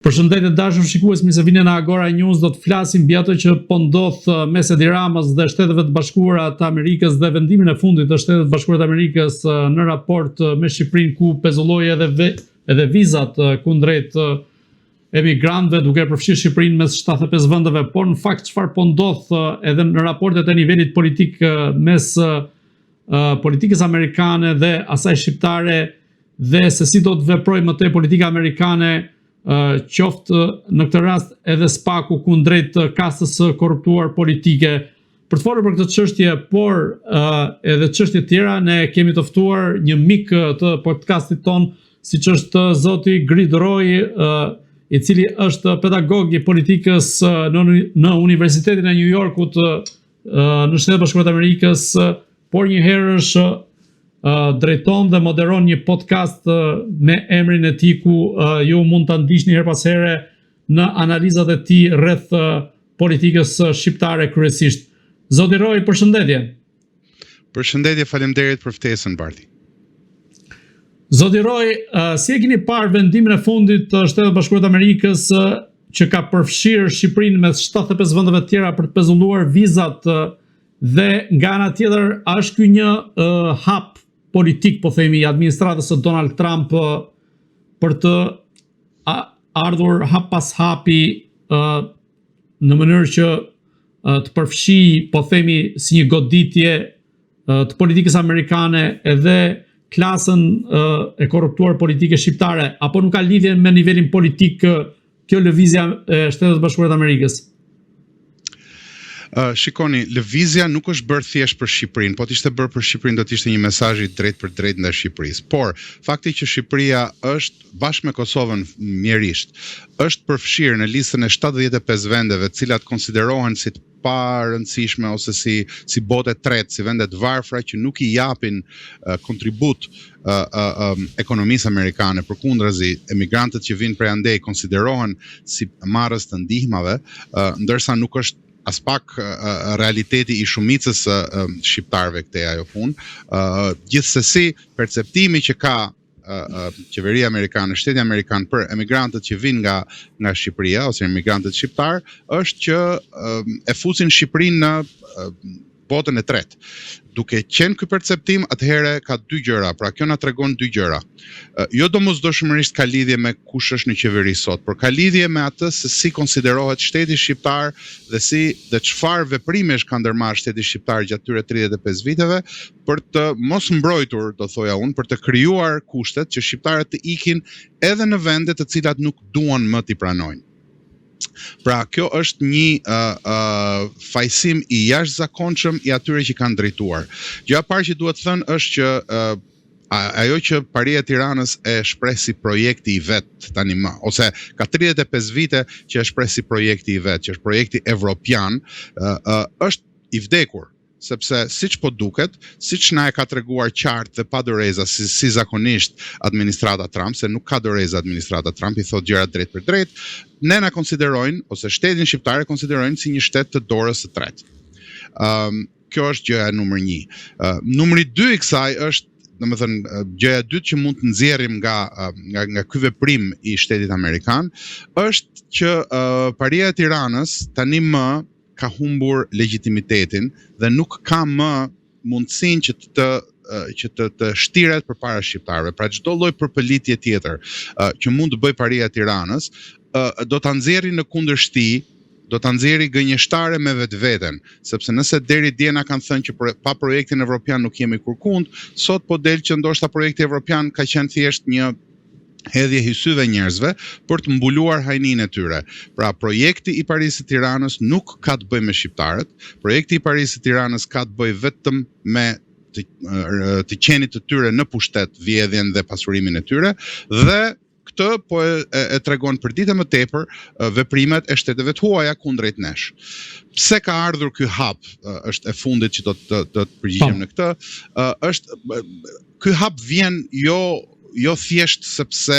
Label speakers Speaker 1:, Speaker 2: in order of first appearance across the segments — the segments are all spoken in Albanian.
Speaker 1: Përshëndetje dashur shikues, mirë se vini në Agora News. Do të flasim mbi ato që po ndodh mes Edi Ramës dhe Shteteve të Bashkuara të Amerikës dhe vendimin e fundit të Shtetet të Bashkuara të Amerikës në raport me Shqipërinë, ku pezulloi edhe vizat kundrejt emigrantëve, duke përfshirë Shqipërinë mes 75 vendeve. Por në fakt çfarë po ndodh edhe në raportet e nivelit politik mes politikës amerikane dhe asaj shqiptare, dhe se si do të veprojë më tej politika amerikane, qoftë në këtë rast edhe spaku kundrejt kastës së korruptuar politike. Për të folur për këtë çështje, por edhe çështje tjera, ne kemi të ftuar një mik të podcastit ton, siç është zoti Grid Roy, i cili është pedagog i politikës në Universitetin e New Yorkut në Shtetet Bashkuara të Amerikës, por një herë është drejton dhe moderon një podcast me emrin e tij, ku ju mund ta ndiqni her pas here në analizat e tij rreth politikës shqiptare kryesisht. Zoti Roy, përshëndetje.
Speaker 2: Përshëndetje, faleminderit për ftesën, Barti.
Speaker 1: Zoti Roy, si e keni parë vendimin e fundit të Shtetet Bashkuara të Amerikës që ka përfshirë Shqipërinë mes 75 vendeve të tjera për të pezulluar vizat, dhe nga ana tjetër a është ky një hap politik, po themi, i administratës së Donald Trump për të ardhur hap pas hapi në mënyrë që të përfshijë, po themi, si një goditje të politikës amerikane edhe klasën e korruptuar politike shqiptare, apo nuk ka lidhje me nivelin politik kjo lëvizja e Shtetet Bashkuara të Amerikës?
Speaker 2: Shikoni, lëvizja nuk është bërë thjesht për Shqipërinë, po të ishte bërë për Shqipërinë do të ishte një mesazh i drejtë për drejtë ndaj Shqipërisë. Por fakti që Shqipëria është bashkë me Kosovën mjerisht, është përfshirë në listën e 75 vendeve, të cilat konsiderohen si të parëndësishme ose si bote tretë, si vende të varfra që nuk i japin kontribut ekonomisë amerikane. Përkundrazi, emigrantët që vinë prej andej konsiderohen si marrës të ndihmave, ndërsa nuk është as pak realiteti i shumicës shqiptarëve këtej ajo punë. Gjithsesi, perceptimi që ka qeveria amerikane, shteti amerikan për emigrantët që vinë nga Shqipëria ose emigrantët shqiptar, është që e fusin Shqipërinë në botën e tretë. Duke qenë ky perceptim, atëherë ka dy gjëra. Pra kjo na tregon dy gjëra. Jo domosdoshmërisht ka lidhje me kush është në qeveri sot, por ka lidhje me atë se si konsiderohet shteti shqiptar dhe çfarë veprimesh ka ndërmarrë shteti shqiptar gjatë tyre 35 viteve për të mos mbrojtur, do thoja unë, për të krijuar kushtet që shqiptarët të ikin edhe në vende të cilat nuk duan më t'i pranojnë. Pra, kjo është një fajsim i jashtëzakonshëm i atyre që kanë drejtuar. Gjëja e parë që duhet thënë është që ajo që Paria e Tiranës e shpreh si projekti i vet tani më, ose ka 35 vite që e shpreh si projekti i vet, që është projekti evropian, është i vdekur. Sepse siç po duket, siç na e ka treguar qartë dhe pa doreza si zakonisht administrata Trump, se nuk ka doreza administrata Trump, i thot gjërat drejt për drejt, ne na konsiderojnë, ose shtetin shqiptar e konsiderojnë si një shtet të dorës së tretë. Kjo është gjëja numër 1. Numri 2 i kësaj është, domethënë, gjëja e dytë që mund të nxjerrim nga ky veprim i shtetit amerikan, është që Paria e Tiranës tani më ka humbur legitimitetin dhe nuk ka më mundësinë që të shtiret përpara shqiptarëve. Pra çdo lloj përpëlitje tjetër që mund të bëj Paria e Tiranës do ta nxjerrë në kundërshti, do ta nxjerrë gënjeshtare me vetveten, sepse nëse deri dje na kanë thënë që pa projektin evropian nuk jemi kurkund, sot po del që ndoshta projekti evropian ka qenë thjesht një hedhje hysyve njerëzve për të mbuluar hajninë e tyre. Pra, projekti i Parisë së Tiranës nuk ka të bëjë me shqiptarët, projekti i Parisë së Tiranës ka të bëjë vetëm me të qenit të tyre në pushtet, vjedhjen dhe pasurimin e tyre, dhe këtë po e tregon për ditë më tepër veprimet e shteteve të huaja kundrejt nesh. Pse ka ardhur ky hap, është e fundit që do të përgjigjem në këtë, ky hap vjen jo thjesht sepse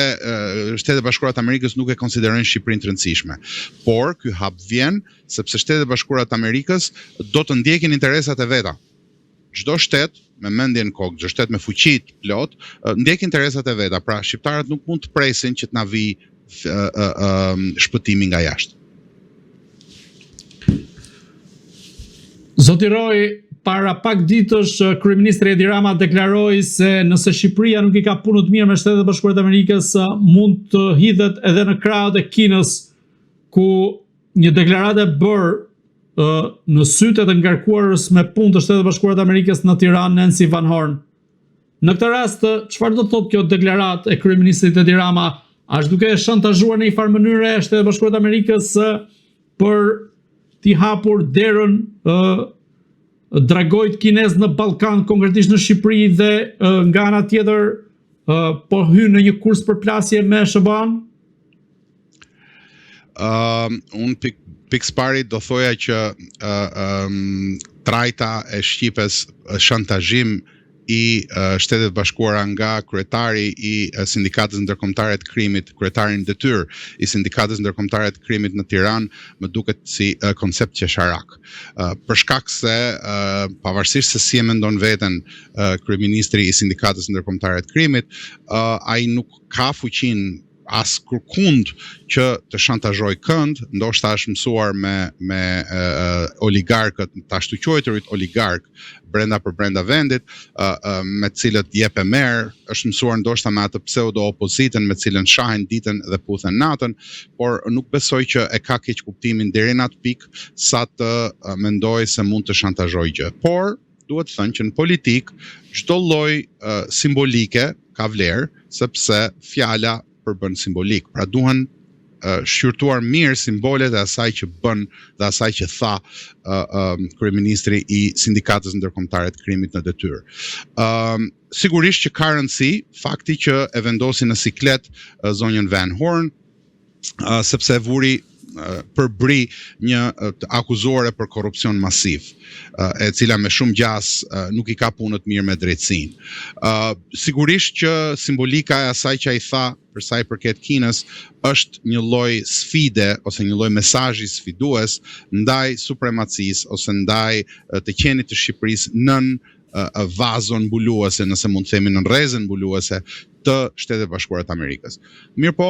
Speaker 2: Shtetet Bashkuara të Amerikës nuk e konsiderojnë Shqipërinë të rëndësishme, por ky hap vjen sepse Shtetet Bashkuara të Amerikës do të ndjekin interesat e veta. Çdo shtet me mendje në kokë, çdo shtet me fuqi të plot, ndjek interesat e veta. Pra, shqiptarët nuk mund të presin që të na vi shpëtimi nga jashtë.
Speaker 1: Zoti Roy, para pak ditësh kryeministri Edi Rama deklaroi se nëse Shqipëria nuk I ka punë të mirë me Shtetet e Bashkuara të Amerikës, mund të hidhet edhe në krahët e Kinës, ku një deklaratë e bërë në sytë të ngarkuarës me punë të Shtetet e Bashkuara të Amerikës në Tiranë, Nancy Van Horn. Në këtë rast, çfarë do të thotë kjo deklaratë e kryeministrit Edi Rama? A është duke shantazhuar në një farë mënyrë Shtetet e Bashkuara të Amerikës për t'i hapur derën dragojt kinez në Ballkan, konkretisht në Shqipëri, dhe nga ana tjetër po hyn në një kurs përplasje me SBA-n?
Speaker 2: Unë pikëspari do thoja që trajta e Shqipës, shantazhim I Shtetet Bashkuara nga kryetari I Sindikatës Ndërkombëtare të Krimit, kryetari në detyrë I Sindikatës Ndërkombëtare të Krimit në Tiranë, më duket si koncept qesharak. Për shkak se pavarësisht se si e mendon veten kryeministri I Sindikatës Ndërkombëtare të Krimit, ai nuk ka fuqinë as kërkund që të shantazhoj kënd, ndoshta është mësuar me oligarkët, të ashtu quajturit oligark brenda vendit, me cilët jep e merr, është mësuar ndoshta me atë pseudo opozitën me cilën shahin ditën dhe puthen natën, por nuk besoj që e ka keq kuptimin deri në atë pikë sa të mendoj se mund të shantazhoj gjë. Por duhet thënë që në politik çdo lloj simbolike ka vlerë, sepse fjala përbën simbolik. Pra duhen shqyrtuar mirë simbolet e asaj që bën dhe asaj që tha kryeministri I Sindikatës Ndërkombëtare të Krimit në detyrë. Sigurisht që ka rëndësi fakti që e vendosi në siklet zonjën Van Horn, sepse e vuri përbri një akuzuare për korrupsion masiv, e cila me shumë gjas nuk I ka punët mirë me drejtësinë. Sigurisht që simbolika e asaj që ai tha për sa I përket Kinës është një lloj sfide ose një lloj mesazhi sfidues ndaj supremacisë ose ndaj të qenit të Shqipërisë nën vazon mbuluese, nëse mund të themi, në rrezën mbuluese të Shtetet e Bashkuara të Amerikës. Mirëpo,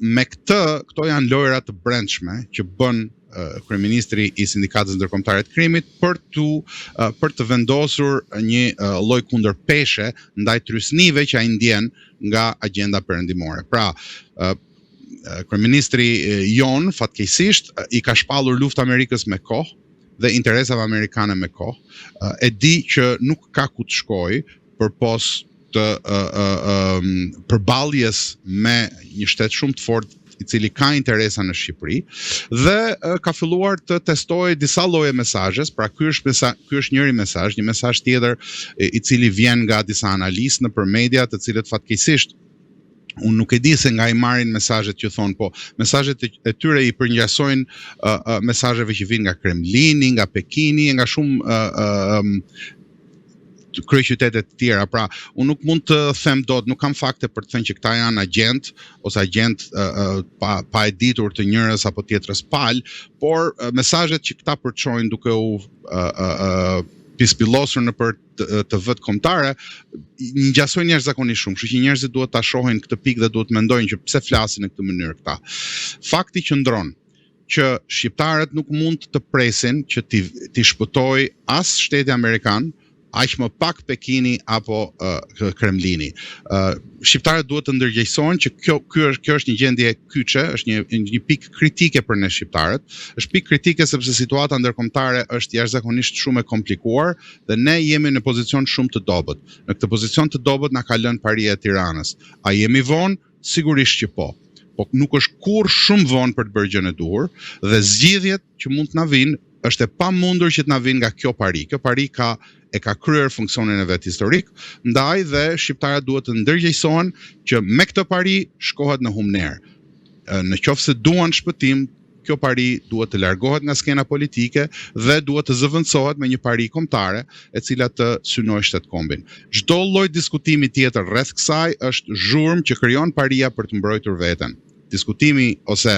Speaker 2: me këto janë lojra të brendshme që bën kryeministri I Sindikatës Ndërkombëtare të Krimit për të vendosur një lloj kundërpeshe ndaj trysnive që ai ndjen nga agjenda perëndimore. Pra, kryeministri jon fatkeqësisht I ka shpallur luftë Amerikës me kohë dhe interesave amerikane me kohë. E di që nuk ka ku të shkojë përpos të përballjes me një shtet shumë të fortë I cili ka interesa në Shqipëri dhe ka filluar të testojë disa lloje mesazhesh. Pra ky është njëri mesazh, një mesazh tjetër I cili vjen nga disa analistë nëpër media, të cilët fatkeqësisht unë nuk e di se nga I marrin mesazhet që thonë, po mesazhet e tyre I përngjasojnë mesazheve që vijnë nga Kremlini, nga Pekini, nga shumë kryeqytetet të tjera. Pra, unë nuk mund të them dot, nuk kam fakte për të thënë që këta janë agent ose agent pa e ditur të njërës apo tjetrës palë, por mesazhet që këta përçojnë duke u pispillosur në për të vët kombëtare, ngjasojnë jashtëzakonisht shumë. Kështu që njerëzit duhet ta shohin këtë pikë dhe duhet mendojnë që pse flasin në këtë mënyrë këta. Fakti qëndron që shqiptarët nuk mund të presin që t'i shpëtoj as shteti Amerikan, aq më pak Pekini apo Kremlini. Shqiptarët duhet të ndërgjegjësohen që kjo është një gjendje kyçe, është një pikë kritike për ne shqiptarët. Është pikë kritike sepse situata ndërkombëtare është jashtëzakonisht shumë e komplikuar dhe ne jemi në pozicion shumë të dobët. Në këtë pozicion të dobët na ka lënë paria e Tiranës. A jemi vonë? Sigurisht që po. Po nuk është kurrë shumë vonë për të bërë gjën e duhur dhe zgjidhjet që mund të na vinë është e pamundur që të na vinë nga kjo pari. Kjo pari e ka kryer funksionin e vet historik, ndaj dhe shqiptarët duhet të ndërgjegjësohen që me këtë pari shkohet në humner. Në qoftë se duan shpëtim, kjo pari duhet të largohet nga skena politike dhe duhet të zëvendësohet me një pari kombëtare e cila të synojë shtetkombin. Çdo lloj diskutimi tjetër rreth kësaj është zhurmë që krijon paria për të mbrojtur veten. Diskutimi ose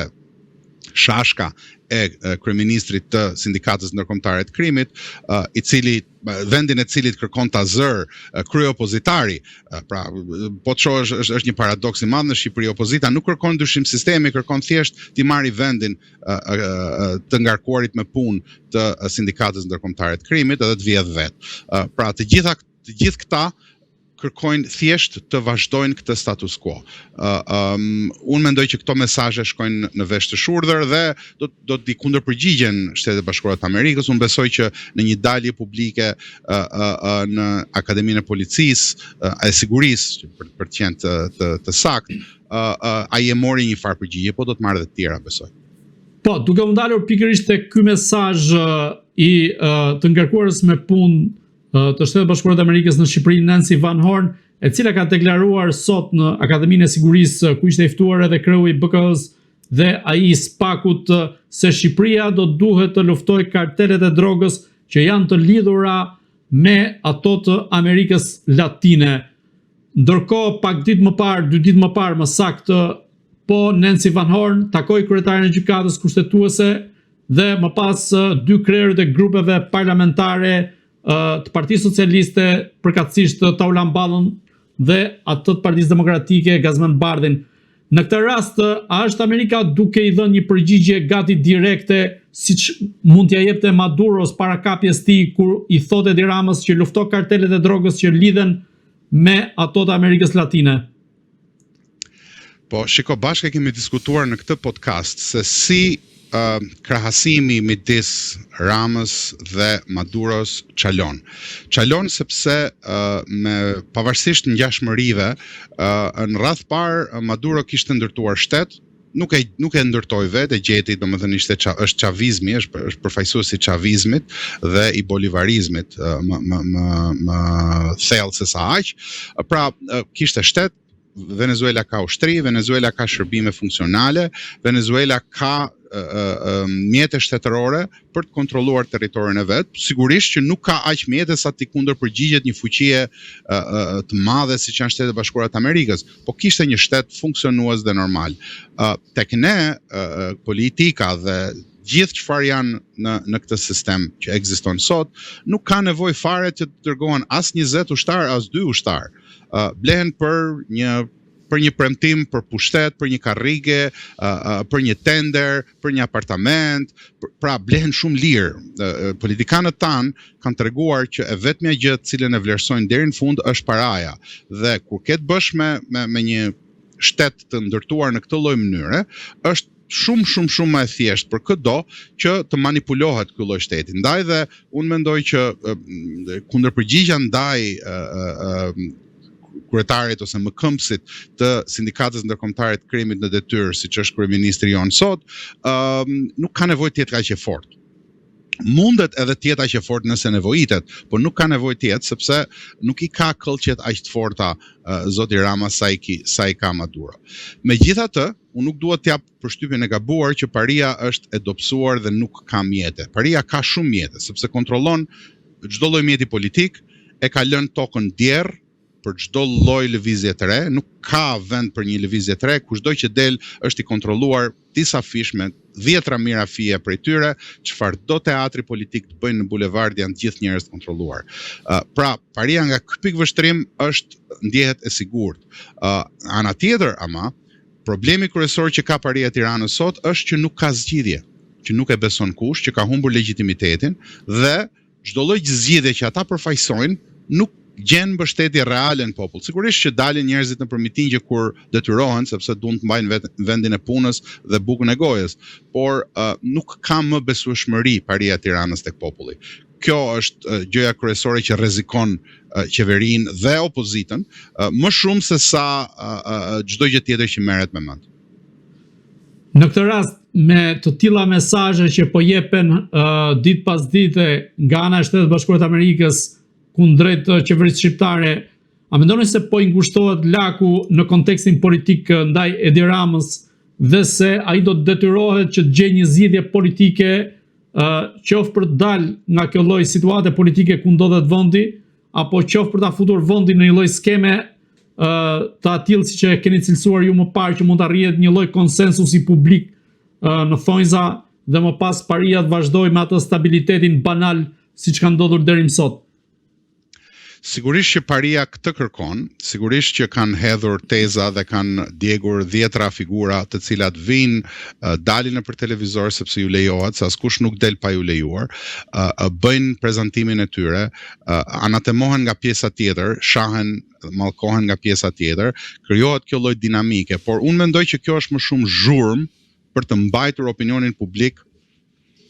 Speaker 2: shashka e kryeministrit të Sindikatës Ndërkombëtare të Krimit, i cili vendin e cilit kërkon ta zërë kryeopozitari. Pra, po të shohësh është një paradoks i madh në Shqipëri, opozita nuk kërkon ndryshim sistemi, kërkon thjesht t'i marrë vendin të ngarkuarit me punë të Sindikatës Ndërkombëtare të Krimit edhe të vjedh vet. Pra, të gjithë këta kërkojnë thjesht të vazhdojnë këtë status quo. Unë mendoj që këto mesazhe shkojnë në vesh të shurdhër dhe do të kundërpërgjigjen Shtetet e Bashkuara të Amerikës. Unë besoj që në një dalje publike në Akademinë e Policisë e Sigurisë, për të qenë të saktë, ai e mori një farë përgjigje, po do të marrë edhe të tjera, besoj.
Speaker 1: Po, duke u ndalur pikërisht tek ky mesazh i të ngarkuarës me punë të Shtetet Bashkuara të Amerikës në Shqipëri, Nancy Van Horn, e cila ka deklaruar sot në Akademinë e Sigurisë, ku ishte i ftuar edhe kreu i BK-s dhe ai i SPAK-ut, se Shqipëria do duhet të luftojë kartelet e drogës që janë të lidhura me ato të Amerikës Latine. Ndërkohë, pak ditë më parë, 2 ditë më parë, më saktë, po Nancy Van Horn takoi kryetarin e gjykatës kushtetuese dhe më pas 2 krerët e grupeve parlamentare të Partisë Socialiste, përkatësisht Taulan Ballën dhe atë të Partisë Demokratike, Gazmend Bardhin. Në këtë rast, a është Amerika duke i dhënë një përgjigje gati direkte, siç mund t'ia jepte Maduros para kapjes tij kur i thotë Edi Ramës që lufto kartelet e drogës që lidhen me ato të Amerikës Latine?
Speaker 2: Po, shiko, bashkë kemi diskutuar në këtë podcast se si krahasimi midis Ramës dhe Maduros çalon. Çalon sepse pavarësisht ngjashmërive, në radh parë Maduro kishte ndërtuar shtet, nuk e ndërtoi vetë, e gjeti, domethënë është çavizmi, është përfaqësuesi i çavizmit dhe i bolivarizmit më thellë se sa aq. Pra, kishte shtet, Venezuela ka ushtri, Venezuela ka shërbime funksionale, Venezuela ka mjete shtetërore për të kontrolluar territorin e vet. Sigurisht që nuk ka aq mjete sa t'i kundërpërgjigjet një fuqie të madhe siç janë Shtetet e Bashkuara të Amerikës, po kishte një shtet funksionues dhe normal. Tek ne politika dhe gjithë çfarë janë në këtë sistem që ekziston sot, nuk ka nevojë fare që të dërgohen as 20 ushtar, as 2 ushtar. Blehen për një premtim, për pushtet, për një karrige, për një tender, për një apartament, pra blehen shumë lirë. Politikanët tanë kanë treguar që e vetmja gjë të cilën e vlerësojnë deri në fund është paraja. Dhe kur ke të bësh me një shtet të ndërtuar në këtë lloj mënyre, është shumë më e thjeshtë për këdo që të manipulohet ky lloj shteti. Ndaj dhe unë mendoj që kundërpërgjigja ndaj kryetarit ose mëkëmësit të Sindikatës Ndërkombëtare të Krimit në detyrë, siç është kryeministri jon sot, nuk ka nevojë të jetë kaq e fortë. Mundet edhe të jetë aq e fortë nëse nevojitet, por nuk ka nevojë të jetë sepse nuk i ka këllqet aq të forta zoti Rama sa i ka Maduro. Megjithatë, unë nuk dua të jap përshtypjen e gabuar që paria është e dobësuar dhe nuk ka mjete. Paria ka shumë mjete, sepse kontrollon çdo lloj mjeti politik, e ka lënë tokën djerr për çdo lloj lëvizje të re, nuk ka vend për një lëvizje të re, kushdo që del është i kontrolluar disa fish me 10 mijëra fije prej tyre, çfarë do teatri politik të bëjnë në bulevard janë gjithë njerëz të kontrolluar. Pra, paria nga ky pikëvështrim ndjehet e sigurt. Ana tjetër ama, problemi kryesor që ka paria e Tiranës sot është që nuk ka zgjidhje, që nuk e beson kush, që ka humbur legitimitetin dhe çdo lloj zgjidhje që ata përfaqësojnë nuk gjen mbështetje reale në popull. Sigurisht që dalin njerëzit në mitingje kur detyrohen sepse duan të mbajnë vendin e punës dhe bukën e gojës, por nuk ka më besueshmëri paria e Tiranës tek populli. Kjo është gjëja kryesore që rrezikon qeverinë dhe opozitën më shumë se sa çdo gjë tjetër që merret me mend.
Speaker 1: Në këtë rast, me të tilla mesazhe që po jepen ditë pas dite nga ana e Shtetit Bashkuar të Amerikës kundrejt qeverisë shqiptare, a mendoni se po i ngushtohet laku në kontekstin politik ndaj Edi Ramës dhe se ai do të detyrohet që të gjejë një zgjidhje politike qoftë për të dalë nga kjo lloj situate politike ku ndodhet vendi, apo qoftë për ta futur vendin në një lloj skeme të atill siç e keni cilësuar ju më parë që mund të arrihet një lloj konsensusi publik në thonjza dhe më pas paria të vazhdoj me atë stabilitetin banal siç ka ndodhur deri më sot.
Speaker 2: Sigurisht që paria këtë kërkon, sigurisht që kanë hedhur teza dhe kanë djegur 10 figura të cilat vinë, dalin nëpër televizor sepse ju lejohet, se askush nuk del pa ju lejuar, bëjnë prezantimin e tyre, anatemohen nga pjesa tjetër, shahen, mallkohen nga pjesa tjetër, krijohet kjo lloj dinamike, por unë mendoj që kjo është më shumë zhurmë për të mbajtur opinionin publik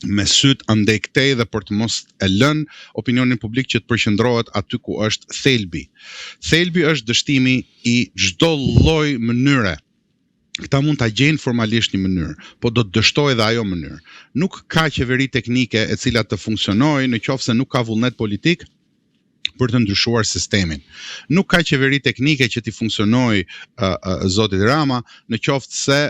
Speaker 2: me syt andej këtej dhe për të mos e lënë opinionin publik që të përqendrohet aty ku është thelbi. Thelbi është dështimi i çdo lloj mënyre. Këta mund ta gjejnë formalisht një mënyrë, po do të dështojë edhe ajo mënyrë. Nuk ka qeveri teknike e cila të funksionojë nëse nuk ka vullnet politik për të ndryshuar sistemin. Nuk ka qeveri teknike që t'i funksionojë zoti Rama, në qoftë se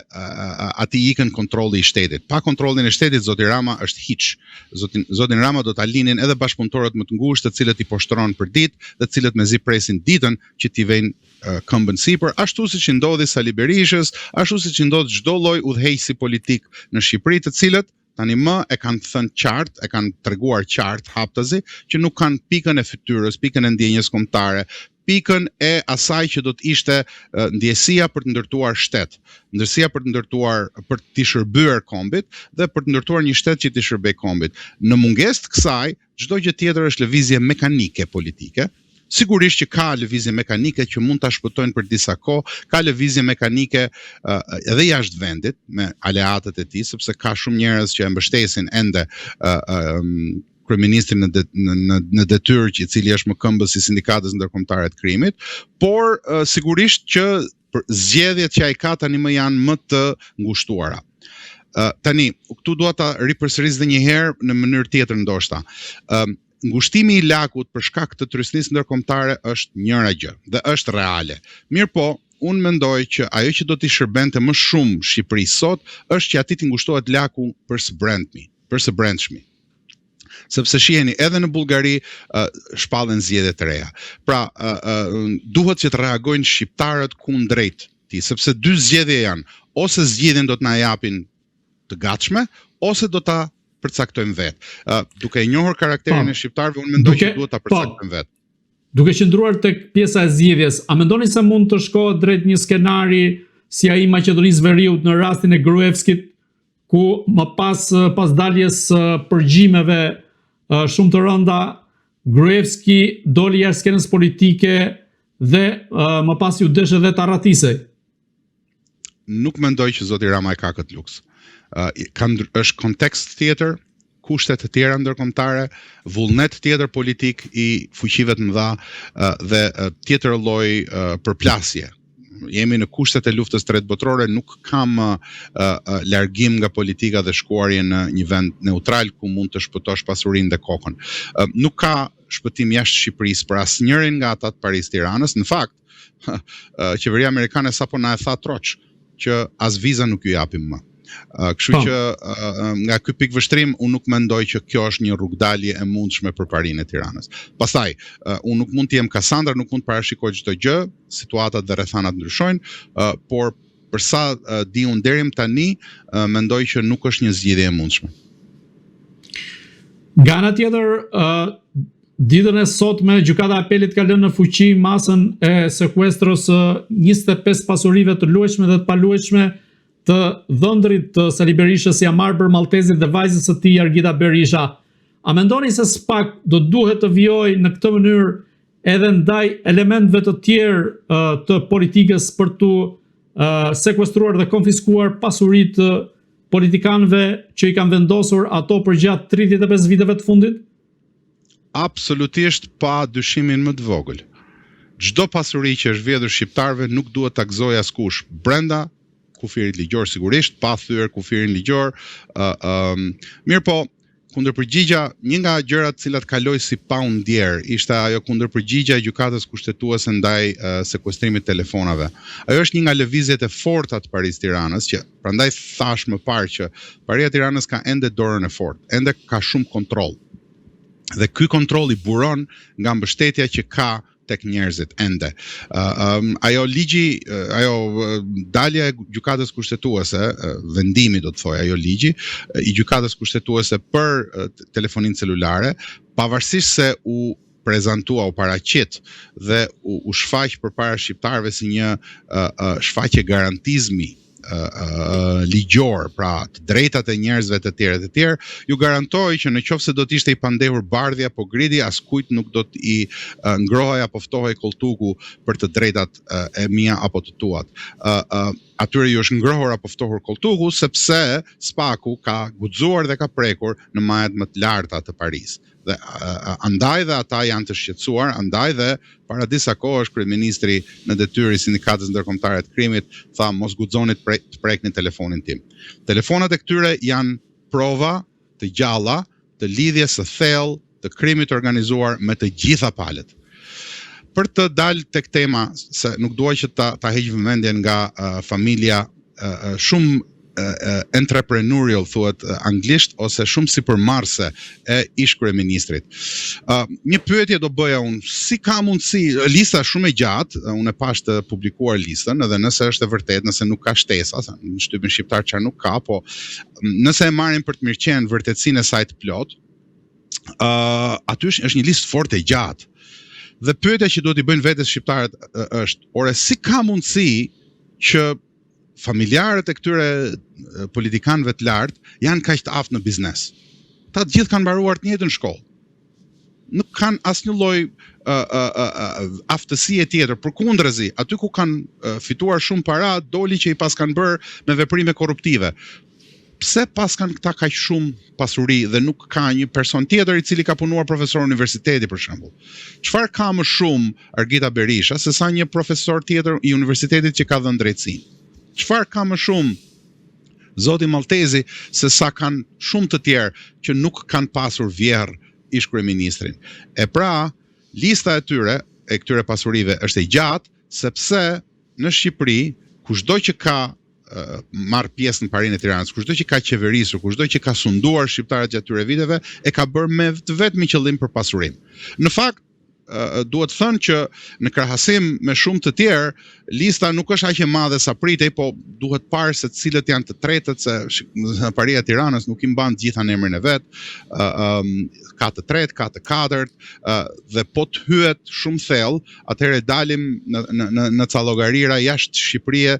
Speaker 2: ati ikën kontrolli i shtetit. Pa kontrollin e shtetit, zoti Rama është hiç. Zotin Rama do ta linin edhe bashkëpunëtorët më të ngushtë, të cilët i poshtron për ditë, dhe të cilët mezi presin ditën që t'i vejnë këmbën sipër, ashtu siç i ndodhi Sali Berishës, ashtu siç i ndodh çdo lloj udhëheqësi politik në Shqipëri, të cilët tani më e kanë thënë qartë, e kanë treguar qartë haptazi që nuk kanë pikën e fytyrës, pikën e ndjenjës kombëtare, pikën e asaj që do të ishte ndjesia për të ndërtuar shtet, ndërsia për të ndërtuar, për të shërbyer kombit dhe për të ndërtuar një shtet që t'i shërbej kombit. Në mungesë të kësaj, çdo gjë tjetër është lëvizje mekanike politike. Sigurisht që ka lëvizje mekanike që mund ta shpëtojnë për disa kohë, ka lëvizje mekanike edhe jashtë vendit me aleatët e tij, sepse ka shumë njerëz që e mbështesin ende kryeministrin në detyrë, i cili është më këmbës i sindikatës ndërkombëtare të krimit, por sigurisht që zgjedhjet që ai ka tani më janë më të ngushtuara. Tani, këtu dua ta ripërsëris edhe një herë në mënyrë tjetër ndoshta. Ngushtimi i lakut për shkak të tërësisë ndërkombëtare është njëra gjë dhe është reale. Mirë po, unë mendoj që ajo që do t'i shërbente më shumë Shqipërisë sot është që atij t'i ngushtohet laku për së brendshmi. Sepse shiheni, edhe në Bullgari shpallen zgjedhje të reja. Pra, duhet që të reagojnë shqiptarët kundrejt tij, sepse dy zgjedhje janë, ose zgjedhjen do t'na japin të gatshme, ose do ta përcaktojmë vetë. Duke i njohur karakterin e shqiptarëve, unë mendoj që duhet ta përcaktojmë vetë.
Speaker 1: Duke qëndruar tek pjesa e zgjedhjes, a mendoni se mund të shkohet drejt një skenari si ai i Maqedonisë Veriut në rastin e Gruevskit, ku më pas daljes përgjimeve shumë të rënda, Gruevski doli jashtë skenës politike dhe më pas ju desh edhe ta ratisej?
Speaker 2: Nuk mendoj që zoti Rama e ka këtë luks. Është kontekst tjetër, kushte të tjera ndërkombëtare, vullnet tjetër politik i fuqive të mëdha dhe tjetër lloj përplasje. Jemi në kushtet e luftës së tretë botërore, nuk kam largim nga politika dhe shkuarje në një vend neutral ku mund të shpëtosh pasurinë dhe kokën. Nuk ka shpëtim jashtë Shqipërisë për asnjërin nga ata të Paris-Tiranës. Në fakt, qeveria amerikane sapo na e tha troç që as viza nuk ju japim më. Kështu që nga ky pikë vështrim unë nuk mendoj që kjo është një rrugdalje e mundshme për parinë e Tiranës. Pastaj, unë nuk mund të jem Kassandra, nuk mund të parashikoj çdo gjë, situatat dhe rrethanat ndryshojnë, por për sa di unë deri më tani, mendoj që nuk është një zgjidhje e mundshme.
Speaker 1: Nga ana tjetër, ditën e sotme gjykata e apelit ka lënë në fuqi masën e sekuestros 25 pasurive të luajshme dhe të paluajshme të dhëndrit të Sali Berishës, Jamar Maltezit dhe vajzës së tij Argita Berisha. A mendoni se SPAK do duhet të vijojë në këtë mënyrë edhe ndaj elementëve të tjerë të politikës për të sekuestruar dhe konfiskuar pasuritë politikanëve që i kanë vendosur ato përgjatë 35 viteve të fundit?
Speaker 2: Absolutisht pa dyshimin më të vogël. Çdo pasuri që është vjedhur shqiptarëve nuk duhet ta gëzojë askush brenda kufirit ligjor, sigurisht, pa thyer kufirin ligjor. Mirë po, kundërpërgjigja, një nga gjërat cilat kaloi si pa u ndjer, ishte ajo kundërpërgjigja e gjykatës kushtetuese ndaj sekuestrimit të telefonave. Ajo është një nga lëvizjet e forta të Paris-Tiranës, që prandaj thash më parë që Paria Tiranës ka ende dorën e fortë, ende ka shumë kontroll. Dhe ky kontroll i buron nga mbështetja që ka tek njerëzit ende. Ajo ligji, dalja e gjykatës kushtetuese, vendimi do të thoj, ajo ligji i gjykatës kushtetuese për telefoninë celulare, pavarësisht se u prezantua, u paraqit dhe u shfaq përpara shqiptarëve si një shfaqje garantizmi ligjor, pra të drejtat e njerëzve të tjerë, ju garantoj që në qoftë se do të ishte i pandehur bardhi apo gridi, askujt nuk do të i ngrohej apo ftohej koltuku për të drejtat e mia apo të tuat. Atyre ju është ngrohur apo ftohur koltuku sepse spaku ka guxuar dhe ka prekur në majet më të larta të Paris. Dhe andaj dhe ata janë të shqetësuar, andaj dhe para disa kohësh kryeministri në detyrë i Sindikatës Ndërkombëtare të Krimit tha mos guxoni të prekni telefonin tim. Telefonat e këtyre janë prova të gjalla të lidhjes së thellë të krimit organizuar me të gjitha palët. Për të dalë tek tema, se nuk dua që ta heq vëmendjen nga familja shumë entrepreneurial thuhet anglisht ose shumë sipërmarrëse e ish kryeministrit. Një pyetje do bëja unë, si ka mundësi, lista shumë e gjatë, unë e pash të publikuar listën, edhe nëse është e vërtet, nëse nuk ka shtesa, në shtypin shqiptar çfarë nuk ka, po nëse e marrin për të mirëqenë vërtetësinë e saj të plot, aty është një listë fort e gjatë. Dhe pyetja që duhet i bëjnë vetes shqiptarët është, ore si ka mundësi që familjarët e këtyre politikanëve të lartë janë kaq të aftë në biznes. Ta të gjithë kanë mbaruar të njëjtën shkollë. Nuk kanë asnjë lloj aftësie tjetër, përkundrazi, aty ku kanë fituar shumë para, doli që i pas kanë bërë me veprime korruptive. Pse pas kanë këta kaq shumë pasuri dhe nuk ka një person tjetër i cili ka punuar profesor universiteti për shembull? Çfarë ka më shumë Argita Berisha se sa një profesor tjetër i universitetit që ka dhënë drejtësinë? Çfarë ka më shumë zoti Maltezi se sa kanë shumë të tjerë që nuk kanë pasur vjerr ish kryeministrin? E pra, lista e këtyre pasurive është e gjatë sepse në Shqipëri kushdo që ka marr pjesë në Parinë e Tiranës, kushdo që ka qeverisur, kushdo që ka sunduar shqiptarët gjatë këtyre viteve, e ka bërë me vetëm qëllim për pasurim. Në fakt, duhet thënë që në krahasim me shumë të tjerë, lista nuk është aq e madhe sa pritej, po duhet parë se cilët janë të tretët, se Paria e Tiranës nuk i mban të gjitha në emrin e vet, ka të tretë, ka të katërt, dhe po të hyet shumë thellë, atëherë dalim në ca llogarira jashtë Shqipërisë,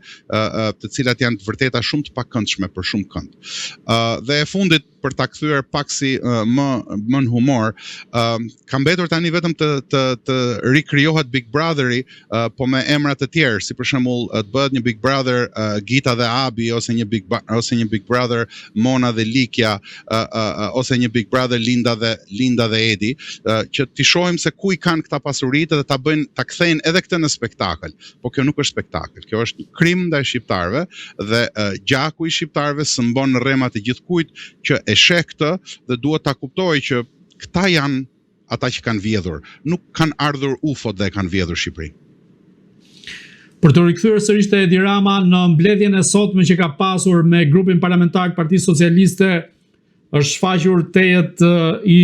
Speaker 2: të cilat janë të vërteta shumë të pakëndshme për shumë kënd. Dhe e fundit, për ta kthyer pak si më në humor, ka mbetur tani vetëm të rikrijohet Big Brotheri, po me emra të tjerë, si për shembull të bëhet një Big Brother Gita dhe Abi, ose një Big Brother Mona dhe Likja, ose një Big Brother Linda dhe Edi, që t'i shohim se ku i kanë këta pasuritë dhe ta kthejnë edhe këtë në spektakël. Po kjo nuk është spektakël, kjo është krim ndaj shqiptarëve dhe gjaku i shqiptarëve sëmbon në rrema të gjithkujt që e sheh këtë dhe duhet ta kuptojë që këta janë ata që kanë vjedhur, nuk kanë ardhur ufot dhe kanë vjedhur Shqipërinë.
Speaker 1: Për të rikthyer sërish te Edi Rama në mbledhjen e sotme që ka pasur me grupin parlamentar të Partisë Socialiste, është shfaqur tejet i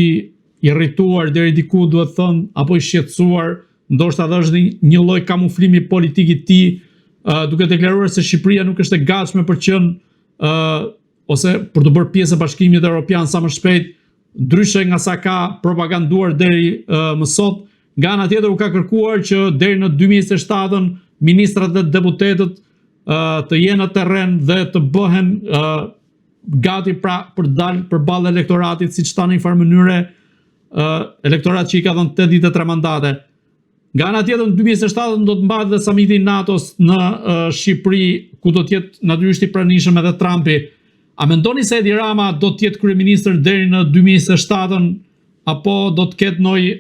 Speaker 1: irrituar deri diku, duhet thënë, apo i shqetësuar, ndoshta dhe është një lloj kamuflimi politik i tij, duke deklaruar se Shqipëria nuk është e gatshme për qenë ose për të bërë pjesë e Bashkimit Evropian sa më shpejt, ndryshe nga sa ka propaganduar deri më sot. Nga ana tjetër u ka kërkuar që deri në 2027 ministrat dhe deputetët të jenë në terren dhe të bëhen gati pra për dalë përballë elektoratit, siç tani në farë mënyre elektorat që i ka dhënë 83 mandate. Nga ana tjetër në 2027 do të mbahet dhe samiti i NATO-s në Shqipëri, ku do të jetë natyrisht i pranishëm edhe Trumpi. A mendoni se Edi Rama do të jetë kryeministër deri në 2027 apo do të ketë ndonjë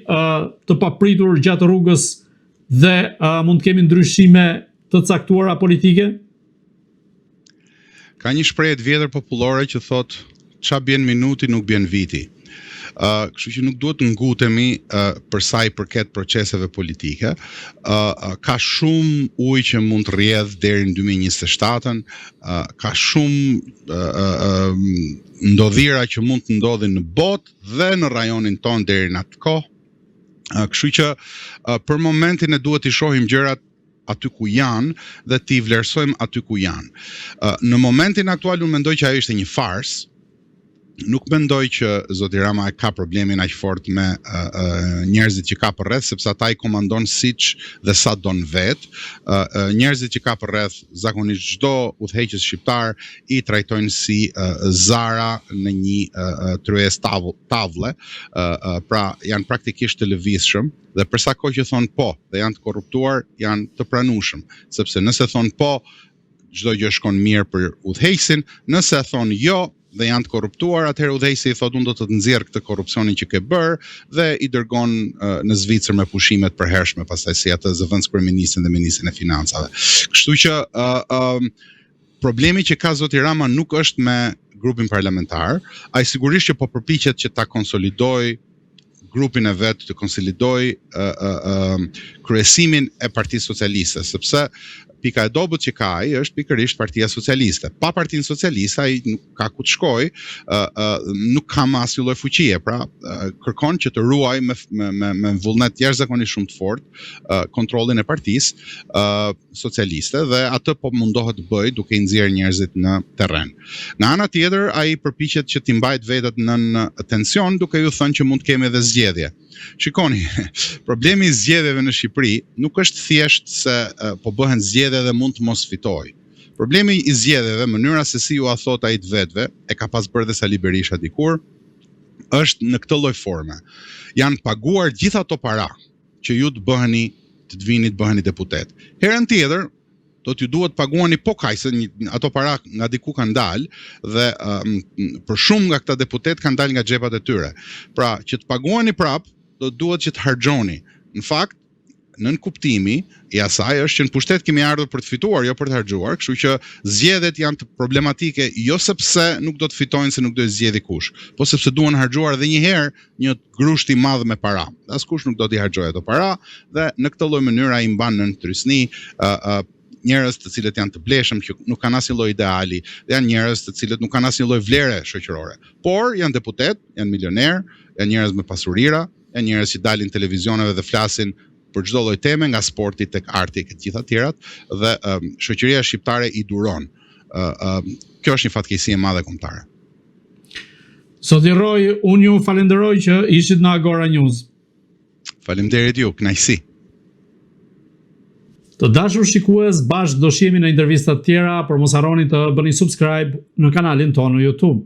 Speaker 1: të papritur gjatë rrugës dhe mund të kemi ndryshime të caktuara politike?
Speaker 2: Ka një shprehje të vjetër popullore që thotë ç'a bjen minuti nuk bjen viti. Kështu që nuk duhet të ngutemi për sa i përket proceseve politike. Ka shumë ujë që mund të rrjedh deri në 2027, ka shumë ndodhira që mund të ndodhin në botë dhe në rajonin ton deri në atë kohë. Kështu që për momentin e duhet i shohim gjërat aty ku janë dhe t'i vlerësojmë aty ku janë. Në momentin aktual unë mendoj që ajo ishte një farsë. Nuk mendoj që zoti Rama ka problemin aq fort me njerëzit që ka përreth, sepse ata i komandon siç dhe sa don vet. Njerëzit që ka përreth zakonisht çdo udhëheqës shqiptar i trajtojnë si zara në një tryez tavle, pra janë praktikisht të lëvizshëm dhe për sa kohë që thon po dhe janë të korruptuar, janë të pranueshëm, sepse nëse thon po, çdo gjë shkon mirë për udhëheqësin, nëse thon jo dhe janë të korruptuar, atëherë udhëheqësi i thotë unë do të të nxjerr këtë korrupsionin që ke bër dhe i dërgon në Zvicër me pushime të përhershme, pastaj si atë zëvendëskryeministin dhe ministrin e financave. Kështu që problemi që ka zoti Rama nuk është me grupin parlamentar, ai sigurisht që po përpiqet që ta konsolidoj grupin e vet, të konsolidoj kryesimin e Partisë Socialiste, sepse pika e dobët që ka ai është pikërisht Partia Socialiste. Pa Partinë Socialiste ai nuk ka ku të shkojë, nuk ka asnjë lloj fuqie, pra kërkon që të ruaj me vullnet jashtëzakonisht shumë të fortë kontrollin e Partisë Socialiste dhe atë po mundohet të bëjë duke i nxjerrë njerëzit në terren. Në ana tjetër ai përpiqet që t'i mbajë vetët nën tension duke ju thënë që mund të kemi edhe zgjedhje. Shikoni, problemi i zgjedhjeve në Shqipëri nuk është thjesht se po bëhen zgjedhje dhe mund të mos fitoj. Problemi i zgjedhjeve, mënyra se si ju a thot ai të vetëve, e ka pas bërë dhe Sali Berisha dikur, është në këtë lloj forme. Janë paguar gjithë ato para që ju të bëheni, të vini të bëheni deputet. Herën tjetër, do t'ju duhet paguani po kaq se ato para nga diku kanë dalë dhe për shumë nga këta deputet kanë dalë nga xhepat e tyre. Pra, që të paguani prap, do duhet që të harxhoni. Në fakt, nën kuptimi i asaj është që në pushtet kemi ardhur për të fituar, jo për të harxhuar, kështu që zgjedhjet janë të problematike jo sepse nuk do të fitojnë se nuk do të zgjedhë kush, po sepse duhen harxhuar edhe një herë një grusht i madh me para. Askush nuk do t'i harxhojë ato para dhe në këtë lloj mënyre ai mban nën trysni njerëz të cilët janë të bleshëm, që nuk kanë asnjë lloj ideali, dhe janë njerëz të cilët nuk kanë asnjë lloj vlere shoqërore. Por janë deputet, janë milioner, janë njerëz me pasurira, janë njerëz që dalin televizioneve dhe flasin për çdo lloj teme, nga sporti tek arti e të gjitha tjerat, dhe shoqëria shqiptare i duron. Kjo është një fatkeqësi e madhe kombëtare.
Speaker 1: Zoti Roy, unë ju falenderoj që ishit në Agora News.
Speaker 2: Faleminderit ju, kënaqësi.
Speaker 1: Të dashur shikues, bashkë do shihemi në intervista të tjera, por mos harroni të bëni subscribe në kanalin tonë në YouTube.